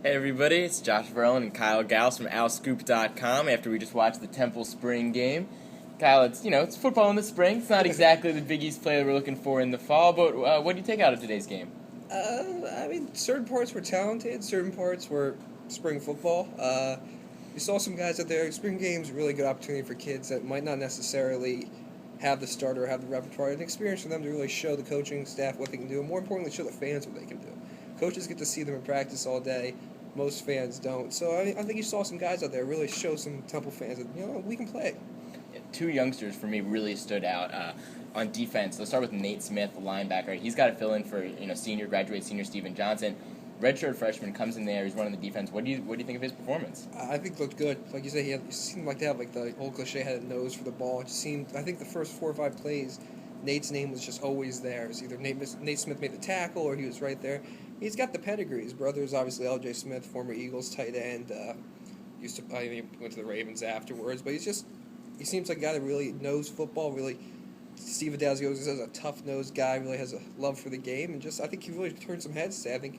Hey everybody, it's Josh Verlin and Kyle Gauss from OwlScoop.com. After we just watched the Temple spring game, Kyle, it's football in the spring. It's not exactly the Big East play that we're looking for in the fall, but what do you take out of today's game? Certain parts were talented, certain parts were spring football. You saw some guys out there. Spring games really good opportunity for kids that might not necessarily have the starter or have the repertoire, and experience for them to really show the coaching staff what they can do, and more importantly, show the fans what they can do. Coaches get to see them in practice all day. Most fans don't. So I think you saw some guys out there really show some Temple fans that we can play. Two youngsters for me really stood out on defense. Let's start with Nate Smith, the linebacker. He's got to fill in for graduate senior Steven Johnson. Redshirt freshman comes in there. He's running the defense. What do you think of his performance? I think it looked good. Like you said, he seemed like to have like the old cliche had a nose for the ball. It just seemed. I think the first 4 or 5 plays, Nate's name was just always there. It was either Nate Smith made the tackle or he was right there. He's got the pedigree. His brother is obviously L.J. Smith, former Eagles tight end. He went to the Ravens afterwards, but he seems like a guy that really knows football. Really, Steve Adazio is a tough-nosed guy. Really has a love for the game, and I think he really turned some heads today.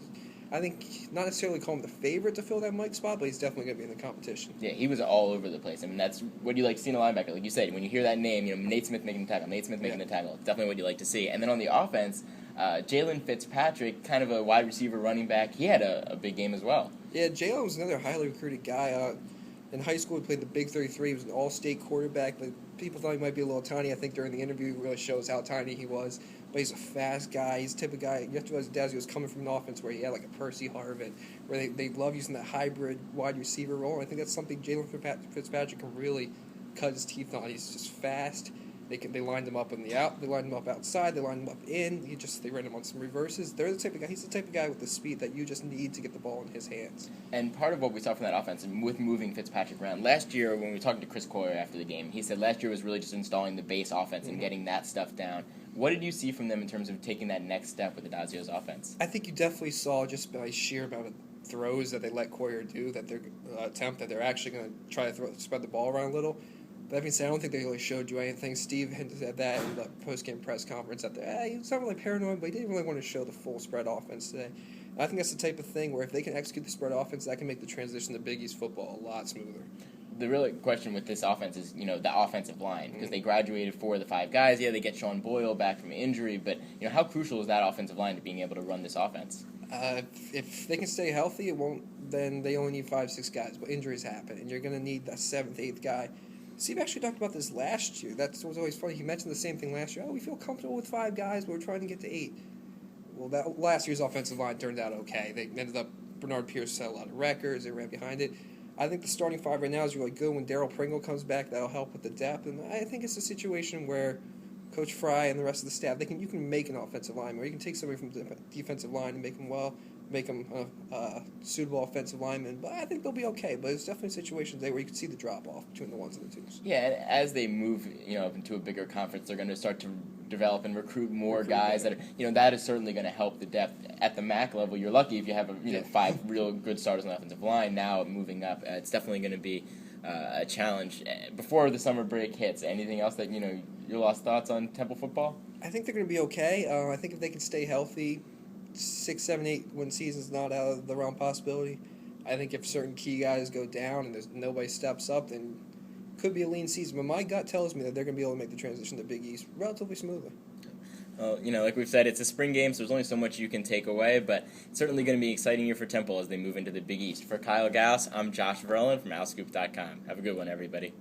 I think not necessarily call him the favorite to fill that Mike spot, but he's definitely going to be in the competition. Yeah, he was all over the place. I mean, that's what you like to see in a linebacker. Like you said, when you hear that name, Nate Smith making the tackle, the tackle. It's definitely what you like to see. And then on the offense, Jalen Fitzpatrick, kind of a wide receiver running back, he had a big game as well. Yeah, Jalen was another highly recruited guy. In high school, he played the Big 33. He was an all-state quarterback, but people thought he might be a little tiny. I think during the interview, he really shows how tiny he was. But he's a fast guy. He's the type of guy. You have to realize Dazio was coming from an offense where he had like a Percy Harvin, where they love using that hybrid wide receiver role. And I think that's something Jalen Fitzpatrick can really cut his teeth on. He's just fast. They lined him up they lined him up outside, they lined him up in. They ran him on some reverses. They're the type of guy. He's the type of guy with the speed that you just need to get the ball in his hands. And part of what we saw from that offense, and with moving Fitzpatrick around last year, when we were talking to Chris Coyer after the game, he said last year was really just installing the base offense and getting that stuff down. What did you see from them in terms of taking that next step with Adazio's offense? I think you definitely saw just by sheer amount of throws that they let Coyer do, that they're that they're actually going to try to spread the ball around a little. But that being said, I don't think they really showed you anything. Steve hinted at that in the post-game press conference that he was not really paranoid, but he didn't really want to show the full spread offense today. And I think that's the type of thing where if they can execute the spread offense, that can make the transition to Big East football a lot smoother. The real question with this offense is, the offensive line, because they graduated 4 of the 5 guys. Yeah, they get Sean Boyle back from injury, but how crucial is that offensive line to being able to run this offense? If they can stay healthy, then they only need 5, 6 guys. But injuries happen, and you're going to need that 7th, 8th guy. Steve actually talked about this last year. That was always funny. He mentioned the same thing last year. We feel comfortable with 5 guys, but we're trying to get to 8. Well, that last year's offensive line turned out okay. They ended up, Bernard Pierce set a lot of records. They ran behind it. I think the starting 5 right now is really good. When Darryl Pringle comes back, that'll help with the depth. And I think it's a situation where Coach Fry and the rest of the staff, you can make an offensive lineman, or you can take somebody from the defensive line and make them a suitable offensive lineman. But I think they'll be okay. But it's definitely situations there where you can see the drop-off between the 1s and the 2s. Yeah, and as they move, up into a bigger conference, they're going to start to develop and recruit more guys that are, that is certainly going to help the depth at the MAC level. You're lucky if you have 5 real good starters on the offensive line. Now moving up, it's definitely going to be a challenge. Before the summer break hits, anything else that your last thoughts on Temple football? I think they're going to be okay. I think if they can stay healthy, 6, 7, 8 win season's not out of the realm possibility. I think if certain key guys go down and there's nobody steps up, then it could be a lean season. But my gut tells me that they're going to be able to make the transition to Big East relatively smoothly. Well, like we've said, it's a spring game, so there's only so much you can take away, but it's certainly going to be an exciting year for Temple as they move into the Big East. For Kyle Gauss, I'm Josh Verlin from OwlScoop.com. Have a good one, everybody.